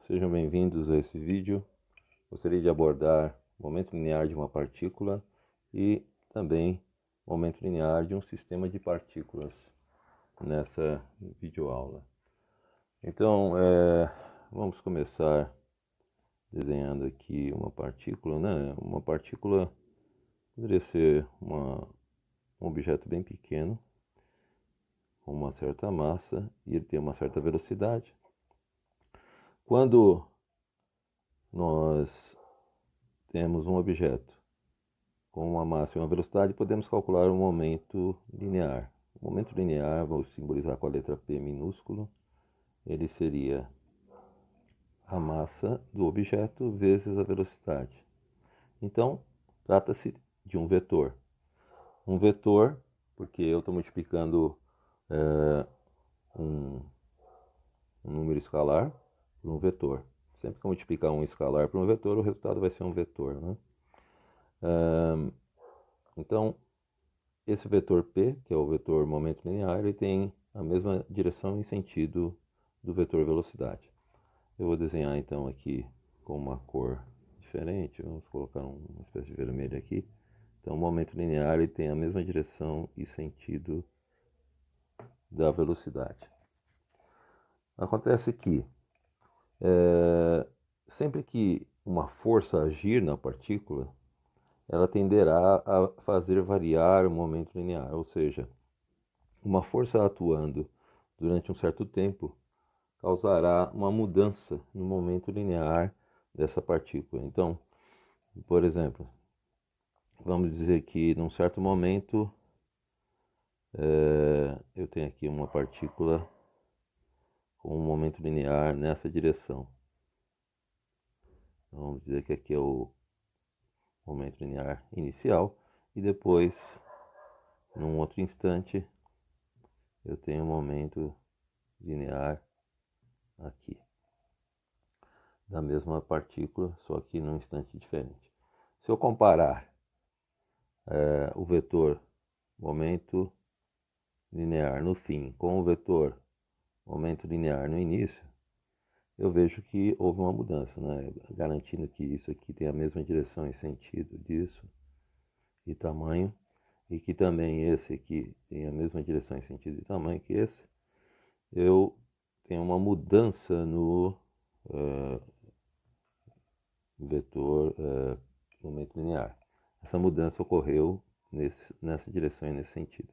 sejam bem-vindos a esse vídeo. Gostaria de abordar o momento linear de uma partícula e também o momento linear de um sistema de partículas nessa videoaula. Então, vamos começar desenhando aqui uma partícula, né? Uma partícula poderia ser um objeto bem pequeno, com uma certa massa, e ele tem uma certa velocidade. Quando nós temos um objeto com uma massa e uma velocidade, podemos calcular o momento linear. O momento linear, vou simbolizar com a letra P minúsculo, ele seria a massa do objeto vezes a velocidade. Então, trata-se de um vetor. Um vetor, porque eu estou multiplicando um número escalar por um vetor. Sempre que eu multiplicar um escalar por um vetor, o resultado vai ser um vetor, né? Então, esse vetor P, que é o vetor momento linear, ele tem a mesma direção e sentido do vetor velocidade. Eu vou desenhar então aqui com uma cor diferente, vamos colocar uma espécie de vermelho aqui. Então, o momento linear ele tem a mesma direção e sentido da velocidade. Acontece que sempre que uma força agir na partícula, ela tenderá a fazer variar o momento linear, ou seja, uma força atuando durante um certo tempo causará uma mudança no momento linear dessa partícula. Então, por exemplo, vamos dizer que num certo momento eu tenho aqui uma partícula com um momento linear nessa direção. Vamos dizer que aqui é o momento linear inicial e depois, num outro instante, eu tenho um momento linear aqui, da mesma partícula, só que num instante diferente. Se eu comparar o vetor momento linear no fim com o vetor momento linear no início, eu vejo que houve uma mudança, né? Garantindo que isso aqui tem a mesma direção e sentido disso e tamanho, e que também esse aqui tem a mesma direção e sentido e tamanho que esse, eu tenho uma mudança no vetor momento linear. Essa mudança ocorreu nessa direção e nesse sentido.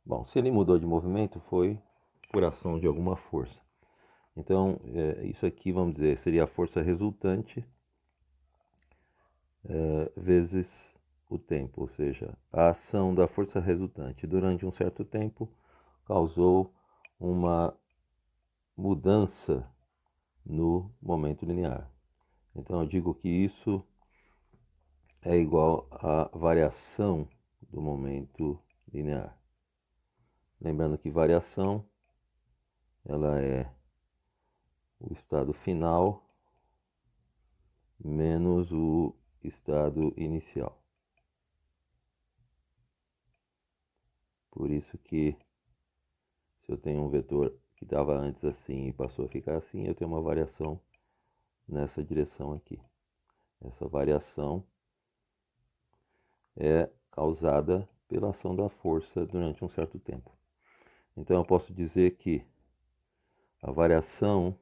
Bom, se ele mudou de movimento, foi por ação de alguma força. Então, isso aqui, vamos dizer, seria a força resultante vezes o tempo, ou seja, a ação da força resultante durante um certo tempo causou uma mudança no momento linear. Então, eu digo que isso é igual à variação do momento linear. Lembrando que variação ela é o estado final menos o estado inicial. Por isso que se eu tenho um vetor que estava antes assim e passou a ficar assim, eu tenho uma variação nessa direção aqui. Essa variação é causada pela ação da força durante um certo tempo. Então eu posso dizer que a variação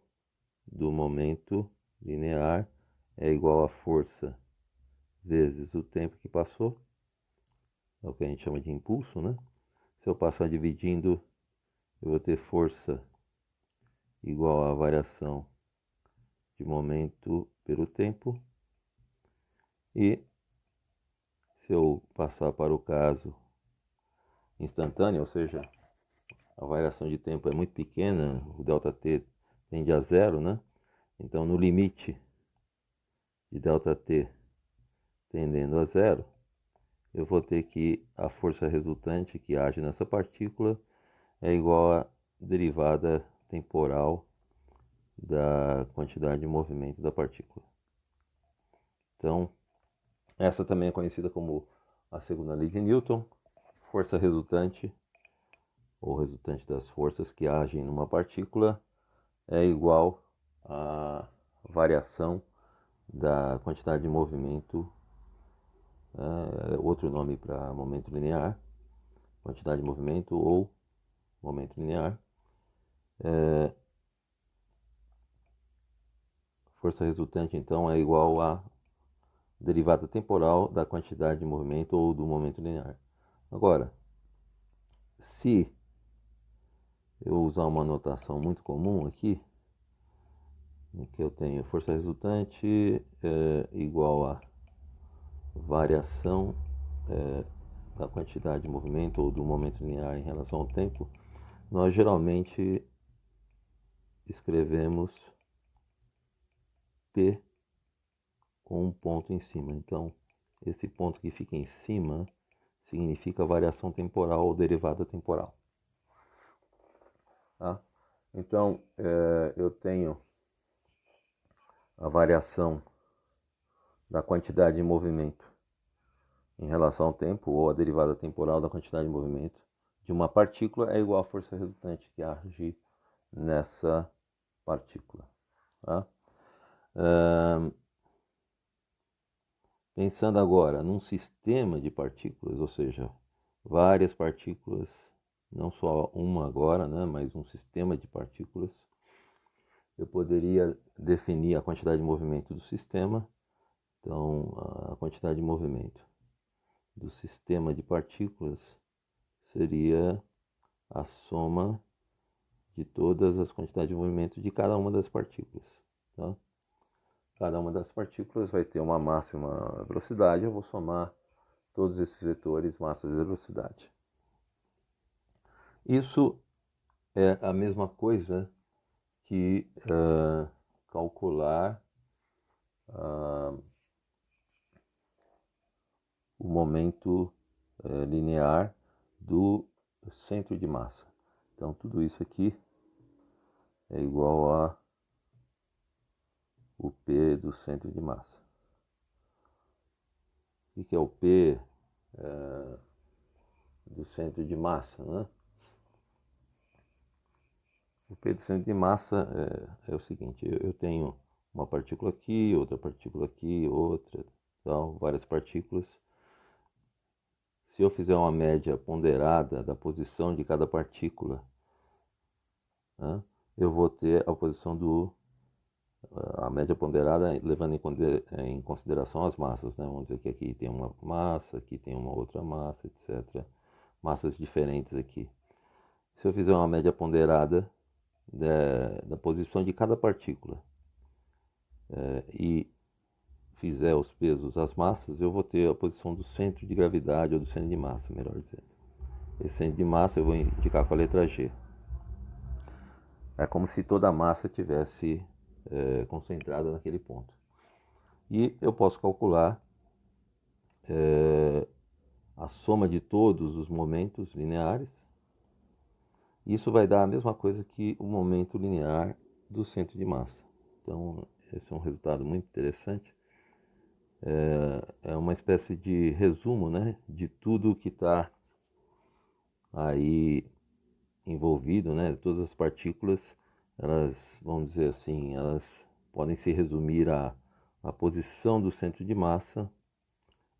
do momento linear é igual à força vezes o tempo que passou, é o que a gente chama de impulso, né? Se eu passar dividindo, eu vou ter força igual à variação de momento pelo tempo. E se eu passar para o caso instantâneo, ou seja, a variação de tempo é muito pequena, o ΔT tende a zero, né? Então, no limite de ΔT tendendo a zero, eu vou ter que a força resultante que age nessa partícula é igual à derivada temporal da quantidade de movimento da partícula. Então, essa também é conhecida como a segunda lei de Newton, força resultante, ou resultante das forças que agem numa partícula, é igual a variação da quantidade de movimento, outro nome para momento linear, quantidade de movimento ou momento linear. Força resultante, então, é igual a derivada temporal da quantidade de movimento ou do momento linear. Agora, se eu usar uma notação muito comum aqui, em que eu tenho força resultante igual a variação da quantidade de movimento ou do momento linear em relação ao tempo, nós geralmente escrevemos P com um ponto em cima. Então, esse ponto que fica em cima significa variação temporal ou derivada temporal. Tá? Então, eu tenho a variação da quantidade de movimento em relação ao tempo, ou a derivada temporal da quantidade de movimento de uma partícula é igual à força resultante que age nessa partícula. Tá? Pensando agora num sistema de partículas, ou seja, várias partículas, não só uma agora, né, mas um sistema de partículas, eu poderia definir a quantidade de movimento do sistema. Então, a quantidade de movimento do sistema de partículas seria a soma de todas as quantidades de movimento de cada uma das partículas. Tá? Cada uma das partículas vai ter uma massa e uma velocidade. Eu vou somar todos esses vetores, massa e velocidade. Isso é a mesma coisa que calcular o momento linear do centro de massa. Então, tudo isso aqui é igual a o P do centro de massa. O que é o P do centro de massa, né? O P do centro de massa é o seguinte: eu tenho uma partícula aqui, outra partícula aqui, outra, então, várias partículas. Se eu fizer uma média ponderada da posição de cada partícula, né, eu vou ter a posição a média ponderada levando em consideração as massas, né? Vamos dizer que aqui tem uma massa, aqui tem uma outra massa, etc. Massas diferentes aqui. Se eu fizer uma média ponderada da posição de cada partícula e fizer os pesos às massas, eu vou ter a posição do centro de gravidade ou do centro de massa, melhor dizendo. Esse centro de massa eu vou indicar com a letra G. É como se toda a massa tivesse concentrada naquele ponto. E eu posso calcular a soma de todos os momentos lineares. Isso vai dar a mesma coisa que o momento linear do centro de massa. Então, esse é um resultado muito interessante. É uma espécie de resumo, né, de tudo que está aí envolvido, né? Todas as partículas, elas, vamos dizer assim, elas podem se resumir à posição do centro de massa,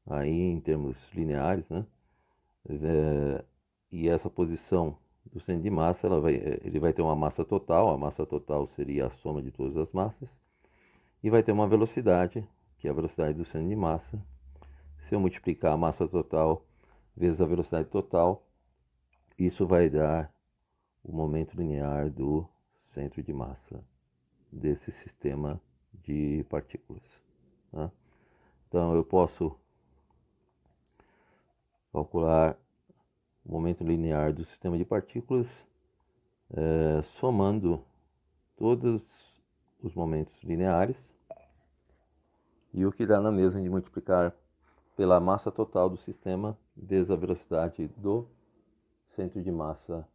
aí em termos lineares, né? E essa posição do centro de massa, ele vai ter uma massa total, a massa total seria a soma de todas as massas, e vai ter uma velocidade, que é a velocidade do centro de massa. Se eu multiplicar a massa total vezes a velocidade total, isso vai dar o momento linear do centro de massa desse sistema de partículas. Tá? Então eu posso calcular o momento linear do sistema de partículas somando todos os momentos lineares, e o que dá na mesma de multiplicar pela massa total do sistema vezes a velocidade do centro de massa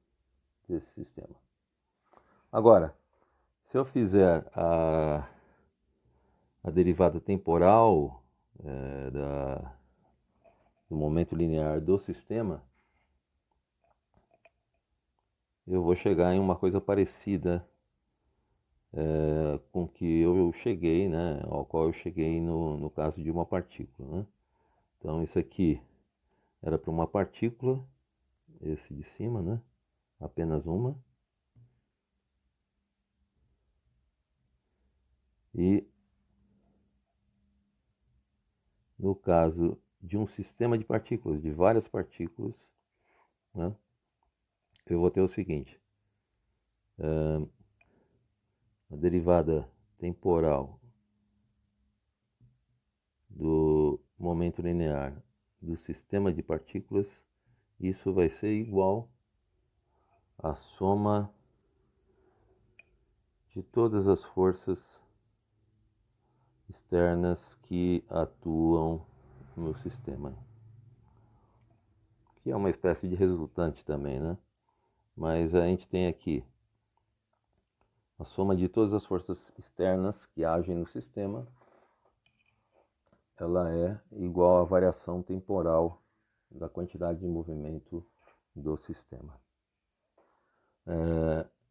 desse sistema. Agora, se eu fizer a derivada temporal do momento linear do sistema, eu vou chegar em uma coisa parecida com que eu cheguei, né, ao qual eu cheguei no caso de uma partícula, né? Então isso aqui era para uma partícula, esse de cima, né? Apenas uma. E no caso de um sistema de partículas, de várias partículas, né, eu vou ter o seguinte: a derivada temporal do momento linear do sistema de partículas, isso vai ser igual à soma de todas as forças externas que atuam no sistema, que é uma espécie de resultante também, né? Mas a gente tem aqui a soma de todas as forças externas que agem no sistema, ela é igual à variação temporal da quantidade de movimento do sistema.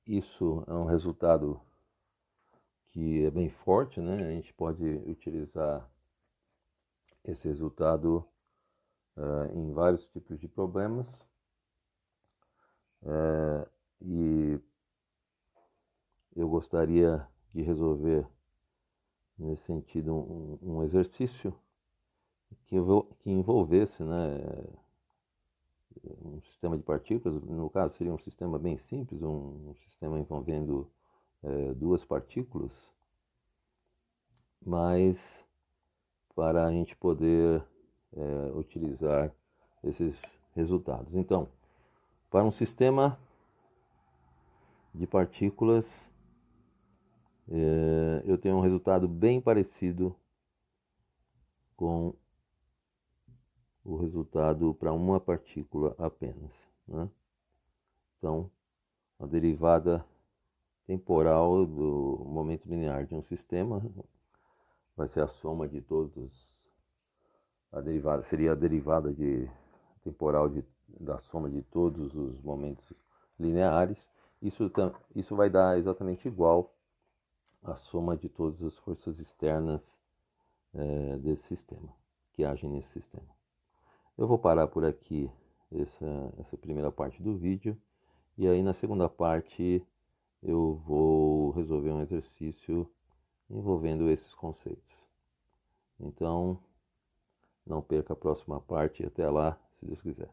Isso é um resultado que é bem forte, né? A gente pode utilizar esse resultado em vários tipos de problemas, e eu gostaria de resolver nesse sentido um exercício que envolvesse, né, um sistema de partículas. No caso seria um sistema bem simples, um sistema envolvendo duas partículas, mas para a gente poder utilizar esses resultados. Então, para um sistema de partículas, eu tenho um resultado bem parecido com o resultado para uma partícula apenas, né? Então, a derivada temporal do momento linear de um sistema vai ser a soma de todos. A derivada seria a derivada temporal da soma de todos os momentos lineares. Isso vai dar exatamente igual à soma de todas as forças externas desse sistema, que agem nesse sistema. Eu vou parar por aqui essa primeira parte do vídeo, e aí na segunda parte eu vou resolver um exercício envolvendo esses conceitos. Então, não perca a próxima parte. Até lá, se Deus quiser.